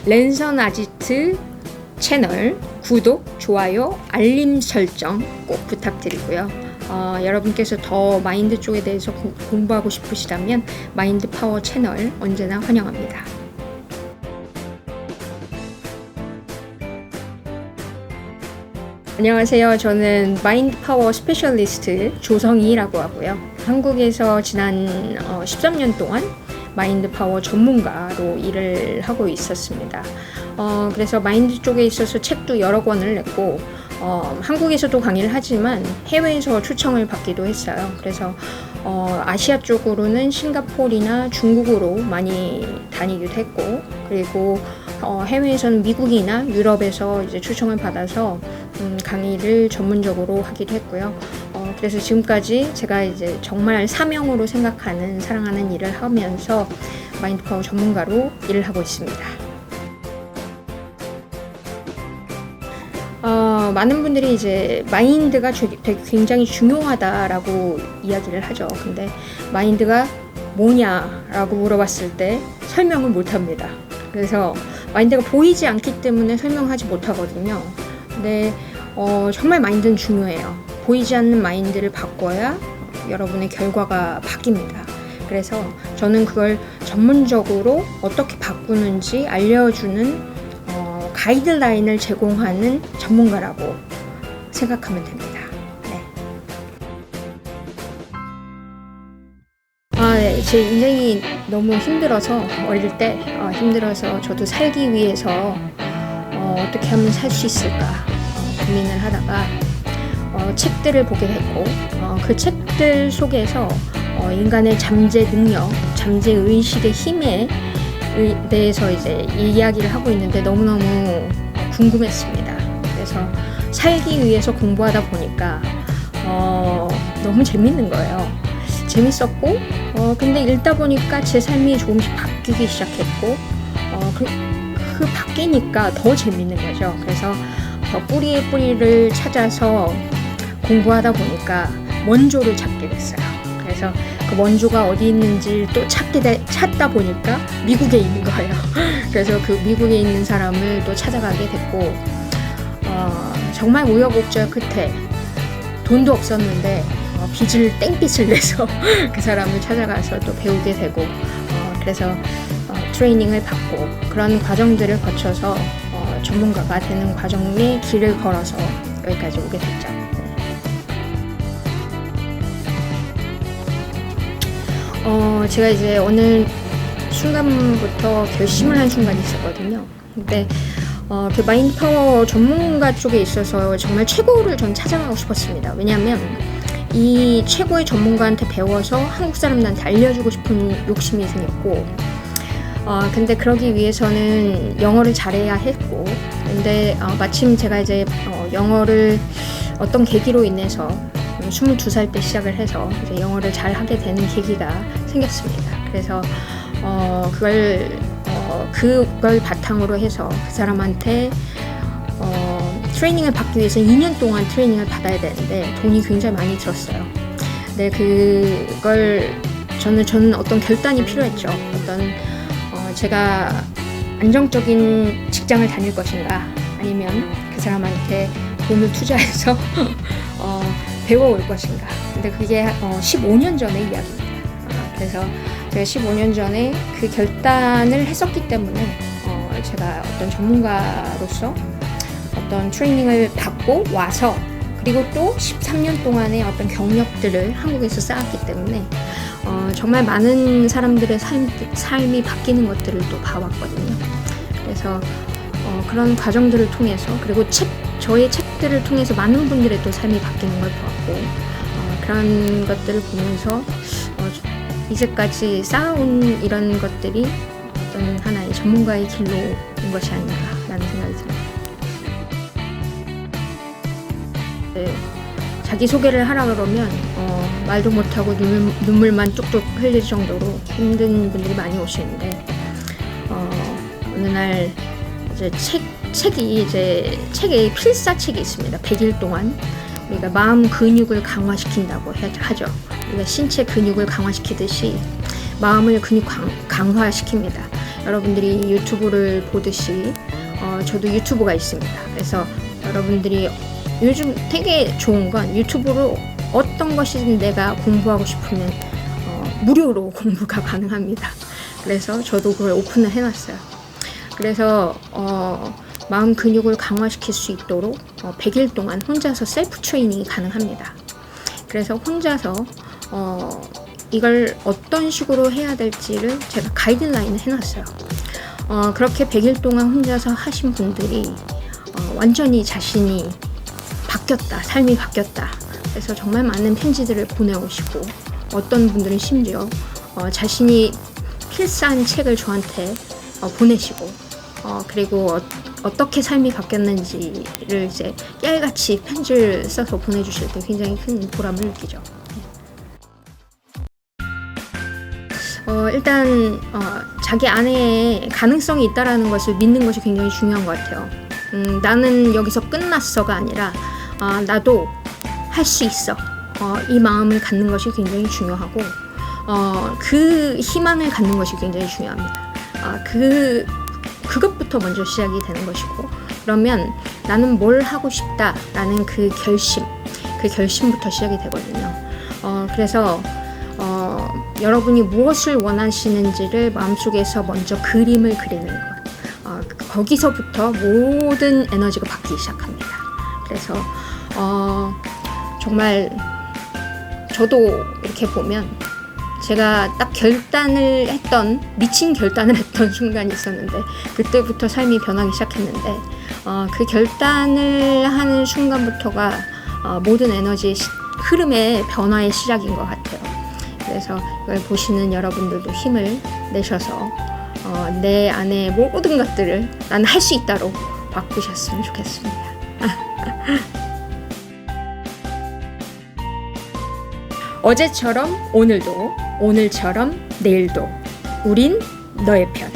랜선 아지트 채널 구독, 좋아요, 알림 설정 꼭 부탁드리고요. 여러분께서 더 마인드 쪽에 대해서 공부하고 싶으시다면 마인드 파워 채널 언제나 환영합니다. 안녕하세요. 저는 마인드 파워 스페셜리스트 조성희라고 하고요. 한국에서 지난 13년 동안 마인드 파워 전문가로 일을 하고 있었습니다. 그래서 마인드 쪽에 있어서 책도 여러 권을 냈고 한국에서도 강의를 하지만 해외에서 초청을 받기도 했어요. 그래서 아시아 쪽으로는 싱가포르나 중국으로 많이 다니기도 했고, 그리고 해외에서는 미국이나 유럽에서 이제 초청을 받아서 강의를 전문적으로 하기도 했고요. 그래서 지금까지 제가 이제 정말 사명으로 생각하는, 사랑하는 일을 하면서 마인드 파워 전문가로 일을 하고 있습니다. 많은 분들이 이제 마인드가 되게 굉장히 중요하다라고 이야기를 하죠. 근데 마인드가 뭐냐라고 물어봤을 때 설명을 못 합니다. 그래서 마인드가 보이지 않기 때문에 설명하지 못하거든요. 근데 정말 마인드는 중요해요. 보이지 않는 마인드를 바꿔야 여러분의 결과가 바뀝니다. 그래서 저는 그걸 전문적으로 어떻게 바꾸는지 알려주는 가이드라인을 제공하는 전문가라고 생각하면 됩니다. 네. 제 인생이 너무 힘들어서, 어릴 때 힘들어서 저도 살기 위해서 어떻게 하면 살 수 있을까 고민을 하다가 책들을 보게 됐고, 그 책들 속에서 인간의 잠재 능력, 잠재 의식의 힘에 대해서 이제 이야기를 하고 있는데 너무너무 궁금했습니다. 그래서 살기 위해서 공부하다 보니까 너무 재밌는 거예요. 재밌었고, 근데 읽다 보니까 제 삶이 조금씩 바뀌기 시작했고, 그 바뀌니까 더 재밌는 거죠. 그래서 뿌리의 뿌리를 찾아서 공부하다 보니까 원조를 찾게 됐어요. 그래서 그 원조가 어디 있는지 또 찾다 보니까 미국에 있는 거예요. 그래서 그 미국에 있는 사람을 또 찾아가게 됐고, 정말 우여곡절 끝에 돈도 없었는데 빚을 땡빚을 내서 그 사람을 찾아가서 또 배우게 되고, 그래서 트레이닝을 받고 그런 과정들을 거쳐서 전문가가 되는 과정의 길을 걸어서 여기까지 오게 됐죠. 제가 이제 어느 순간부터 결심을 한 순간이 있었거든요. 근데 그 마인드 파워 전문가 쪽에 있어서 정말 최고를 전 찾아가고 싶었습니다. 왜냐하면 이 최고의 전문가한테 배워서 한국 사람들한테 알려주고 싶은 욕심이 생겼고, 근데 그러기 위해서는 영어를 잘해야 했고, 근데 마침 제가 이제 영어를 어떤 계기로 인해서 22살 때 시작을 해서 이제 영어를 잘 하게 되는 계기가 생겼습니다. 그래서 그걸 바탕으로 해서 그 사람한테 트레이닝을 받기 위해서 2년 동안 트레이닝을 받아야 되는데 돈이 굉장히 많이 들었어요. 근데 저는 어떤 결단이 필요했죠. 제가 안정적인 직장을 다닐 것인가, 아니면 그 사람한테 돈을 투자해서 배워올 것인가. 근데 그게 15년 전의 이야기입니다. 그래서 제가 15년 전에 그 결단을 했었기 때문에 제가 어떤 전문가로서 어떤 트레이닝을 받고 와서, 그리고 또 13년 동안의 어떤 경력들을 한국에서 쌓았기 때문에 정말 많은 사람들의 삶이 바뀌는 것들을 또 봐왔거든요. 그래서 그런 과정들을 통해서, 그리고 저의 책들을 통해서 많은 분들의 또 삶이 바뀌는 걸 보았고, 그런 것들을 보면서 이제까지 쌓아온 이런 것들이 어떤 하나의 전문가의 길로 온 것이 아닌가라는 생각이 듭니다. 네, 자기소개를 하라 그러면 말도 못하고 눈물만 뚝뚝 흘릴 정도로 힘든 분들이 많이 오시는데, 어느 날 이제 책에 필사책이 있습니다. 100일 동안 우리가 마음 근육을 강화시킨다고 하죠. 우리가 신체 근육을 강화시키듯이 마음을 근육 강화시킵니다. 여러분들이 유튜브를 보듯이 저도 유튜브가 있습니다. 그래서 여러분들이 요즘 되게 좋은 건 유튜브로 어떤 것이든 내가 공부하고 싶으면 무료로 공부가 가능합니다. 그래서 저도 그걸 오픈을 해놨어요. 그래서 마음 근육을 강화시킬 수 있도록 100일 동안 혼자서 셀프 트레이닝이 가능합니다. 그래서 혼자서 이걸 어떤 식으로 해야 될지를 제가 가이드라인을 해놨어요. 그렇게 100일 동안 혼자서 하신 분들이 완전히 자신이 바뀌었다, 삶이 바뀌었다. 그래서 정말 많은 편지들을 보내오시고 어떤 분들은 심지어 자신이 필사한 책을 저한테 보내시고 그리고 어떻게 삶이 바뀌었는지를 이제 깨알같이 편지를 써서 보내주실 때 굉장히 큰 보람을 느끼죠. 일단 자기 안에 가능성이 있다라는 것을 믿는 것이 굉장히 중요한 것 같아요. 나는 여기서 끝났어가 아니라 나도 할 수 있어. 이 마음을 갖는 것이 굉장히 중요하고 그 희망을 갖는 것이 굉장히 중요합니다. 그것부터 먼저 시작이 되는 것이고, 그러면 나는 뭘 하고 싶다라는 그 결심부터 시작이 되거든요. 그래서 여러분이 무엇을 원하시는지를 마음속에서 먼저 그림을 그리는 것, 거기서부터 모든 에너지가 바뀌기 시작합니다. 그래서 정말 저도 이렇게 보면 제가 딱 미친 결단을 했던 순간이 있었는데, 그때부터 삶이 변하기 시작했는데, 그 결단을 하는 순간부터가 모든 에너지의 흐름의 변화의 시작인 것 같아요. 그래서 이걸 보시는 여러분들도 힘을 내셔서 내 안에 모든 것들을 나는 할 수 있다로 바꾸셨으면 좋겠습니다. 어제처럼 오늘도, 오늘처럼 내일도 우린 너의 편.